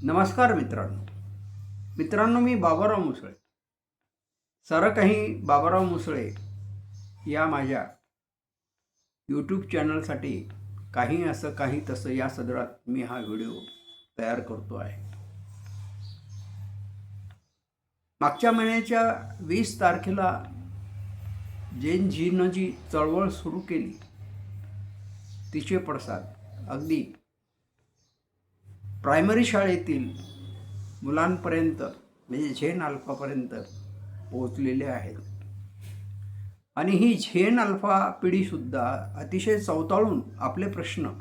नमस्कार मित्रांनो मी बाबाराव मुसळे. सारं काही बाबाराव मुसळे या माझ्या यूट्यूब चॅनलसाठी काही असं काही तसं या सदरात मी हा व्हिडिओ तयार करतो आहे. मागच्या महिन्याच्या 20 तारखेला जैन जीनं जी चळवळ सुरू केली तिचे पडसाद अगदी प्रायमरी शाळेतील मुलांपर्यंत म्हणजे झेन अल्फापर्यंत पोहोचलेले आहेत. आणि ही झेन अल्फा पिढीसुद्धा अतिशय चवताळून आपले प्रश्न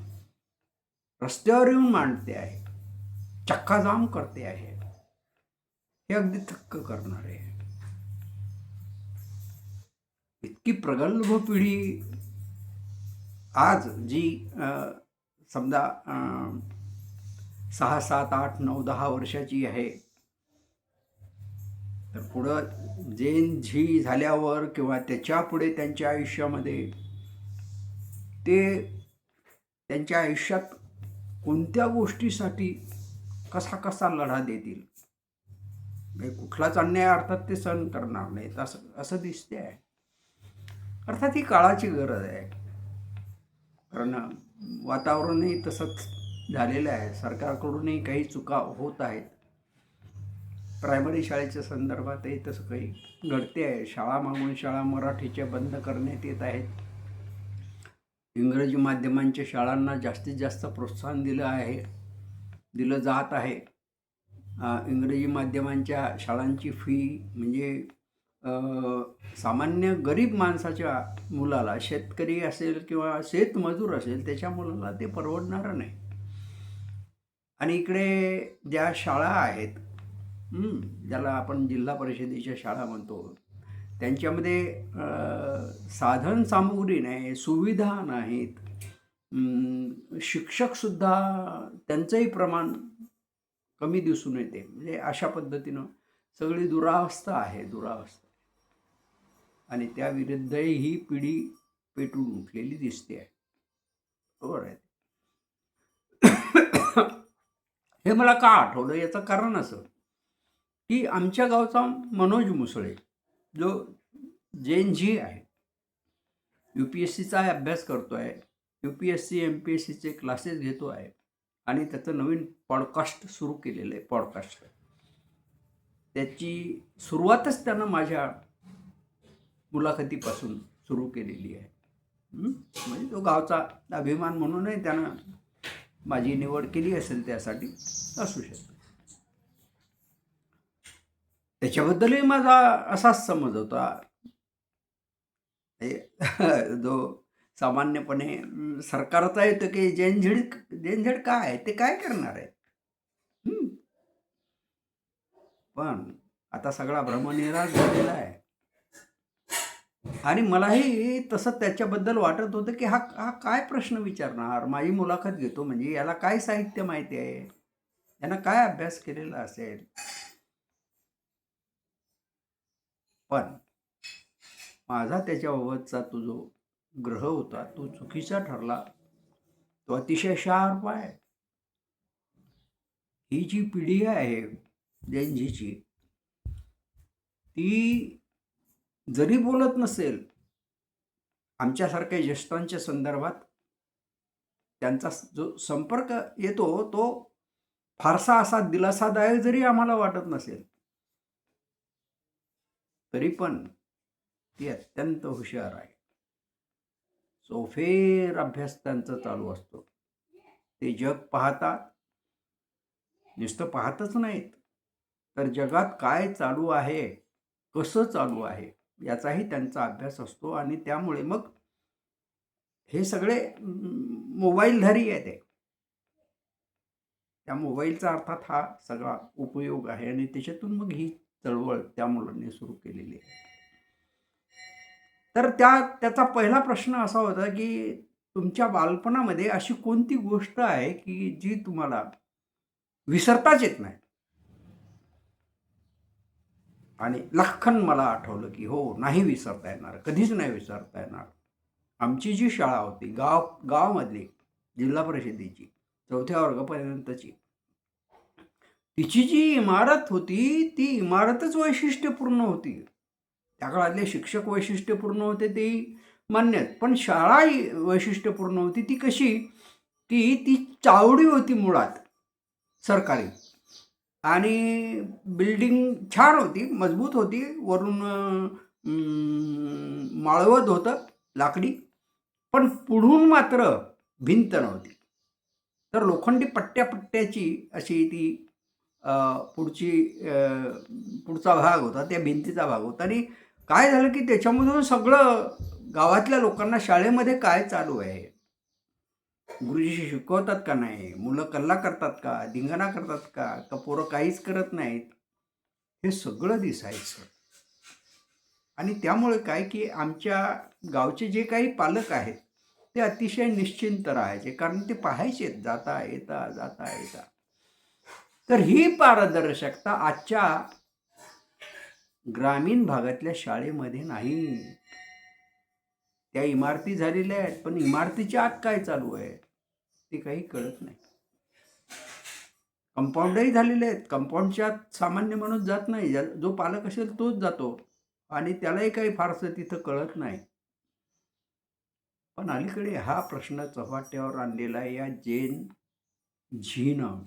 रस्त्यावर येऊन मांडते आहे, चक्काजाम करते आहे. हे अगदी थक्क करणारे आहे. इतकी प्रगल्भ पिढी आज जी समजा 6, 7, 8, 9, 10 वर्षाची आहे, तर पुढं जेन झी झाल्यावर किंवा त्याच्या पुढे त्यांच्या आयुष्यामध्ये ते त्यांच्या आयुष्यात कोणत्या गोष्टीसाठी कसा कसा लढा देतील, म्हणजे कुठलाच अन्याय अर्थात ते सहन करणार नाहीत असं दिसते आहे. अर्थात ही काळाची गरज आहे, कारण वातावरणही तसंच झालेलं आहे. सरकारकडूनही काही चुका होत आहेत. प्रायमरी शाळेच्या संदर्भातही तसं काही घडते आहे. शाळा मागून शाळा मराठीच्या बंद करण्यात येत आहेत. इंग्रजी माध्यमांच्या शाळांना जास्तीत जास्त प्रोत्साहन दिलं जात आहे. इंग्रजी माध्यमांच्या शाळांची फी म्हणजे सामान्य गरीब माणसाच्या मुलाला, शेतकरी असेल किंवा शेतमजूर असेल त्याच्या मुलाला ते परवडणारं नाही. आणि इकडे ज्या शाळा आहेत, ज्याला आपण जिल्हा परिषदेच्या शाळा म्हणतो, त्यांच्यामध्ये साधन सामुग्री नाही, सुविधा नाहीत, शिक्षकसुद्धा त्यांचंही प्रमाण कमी दिसून येते. म्हणजे अशा पद्धतीनं सगळी दुरावस्था आहे. आणि त्याविरुद्धही ही पिढी पेटून उठलेली दिसते आहे. बरोबर आहे. हे मला का आठवलं याचं कारण असं की आमच्या गावचा मनोज मुसळे जो जैन झी आहे, UPSCचा अभ्यास करतो आहे, UPSC MPSCचे क्लासेस घेतो आहे आणि त्याचं नवीन पॉडकास्ट सुरू केलेलं आहे. पॉडकास्ट त्याची सुरुवातच त्यानं माझ्या मुलाखतीपासून सुरू केलेली आहे. म्हणजे तो गावचा अभिमान म्हणूनही त्यानं माझी निवड केली असेल, त्यासाठी असू शकते. त्याच्याबद्दलही माझा असाच समज होता. जो सामान्यपणे सरकारचा येतो की जैन काय ते काय करणार आहे. पण आता सगळा भ्रमनिरास झालेला आहे. आणि मलाही तसं त्याच्याबद्दल वाटत होतं की हा काय प्रश्न विचारणार. माझी मुलाखत घेतो म्हणजे याला काय साहित्य माहिती आहे, यानं काय अभ्यास केलेला असेल. पण माझा त्याच्याबाबतचा तो जो ग्रह होता तो चुकीचा ठरला. तो अतिशय शार्प आहे. ही जी पिढी आहे जैन झीची, ती जरी बोलत नसेल आमच्यासारख्या ज्येष्ठांच्या संदर्भात, त्यांचा जो संपर्क येतो तो फारसा असा दिलासादायक जरी आम्हाला वाटत नसेल, तरी पण ती अत्यंत हुशार आहे. सोफेर अभ्यास त्यांचा चालू असतो. ते जग पाहतात, नुसतं पाहतच नाहीत, तर जगात काय चालू आहे, कसं चालू आहे याचाही त्यांचा अभ्यास असतो. आणि त्यामुळे मग हे सगळे मोबाईलधारी आहेत. त्या मोबाईलचा अर्थात हा सगळा उपयोग आहे आणि त्याच्यातून मग ही चळवळ त्या मुलांनी सुरू केलेली आहे. तर त्याचा पहिला प्रश्न असा होता की तुमच्या बालपणामध्ये अशी कोणती गोष्ट आहे की जी तुम्हाला विसरताच येत नाही. आणि लख्खन मला आठवलं की हो, नाही विसरता येणार, कधीच नाही विसरता येणार. आमची जी शाळा होती गावामधली जिल्हा परिषदेची 4थ्या वर्गापर्यंतची, तिची जी इमारत होती ती इमारतच वैशिष्ट्यपूर्ण होती. त्या काळातले शिक्षक वैशिष्ट्यपूर्ण होते ते मान्य आहेत. पण शाळा ही वैशिष्ट्यपूर्ण होती. ती कशी की ती चावडी होती मुळात सरकारी, आणि बिल्डिंग छान होती, मजबूत होती. वरून माळवत होतं लाकडी, पण पुढून मात्र भिंत नव्हती. तर लोखंडी पट्ट्याची अशी ती पुढची पुढचा भाग होता, त्या भिंतीचा भाग होता. आणि काय झालं की त्याच्यामधून सगळं गावातल्या लोकांना शाळेमध्ये काय चालू आहे, गुरुजी शिकवतात का नाही, मुलं कल्ला करतात का, धिंगाणा करतात का पोरं काहीच करत नाहीत, हे सगळं दिसायचं. आणि त्यामुळे काय की आमच्या गावचे जे काही पालक आहेत ते अतिशय निश्चिंत राहायचे, कारण ते पाहायचे जाता येता जाता येता. तर ही पारदर्शकता आजच्या ग्रामीण भागातल्या शाळेमध्ये नाही. त्या इमारती झालेल्या आहेत, पण इमारतीच्या आत काय चालू आहे ते काही कळत नाही. कंपाऊंडही झालेले आहेत, कंपाऊंडच्या आत सामान्य माणूस जात नाही. जो पालक असेल तोच जातो आणि त्यालाही काही फारसं तिथं कळत नाही. पण अलीकडे हा प्रश्न चव्हाट्यावर आणलेला या जैन झीनं,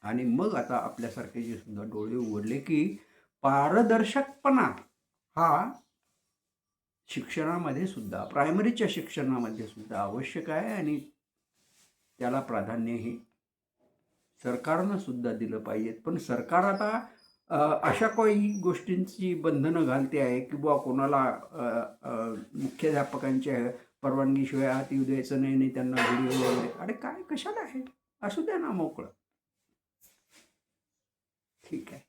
आणि मग आता आपल्यासारखे जे सुद्धा डोळे उघडले की पारदर्शकपणा हा शिक्षणामध्ये सुद्धा, प्रायमरीच्या शिक्षणामध्ये सुद्धा आवश्यक आहे, आणि त्याला प्राधान्य हे सरकारनं सुद्धा दिलं पाहिजे. पण सरकार आता अशा काही गोष्टींची बंधनं घालते आहे की बुवा कोणाला मुख्याध्यापकांच्या परवानगीशिवाय आत येऊ द्यायचं नाही, नाही त्यांना व्हिडिओ वगैरे. अरे काय, कशाला आहे, असू द्या ना मोकळं. ठीक आहे.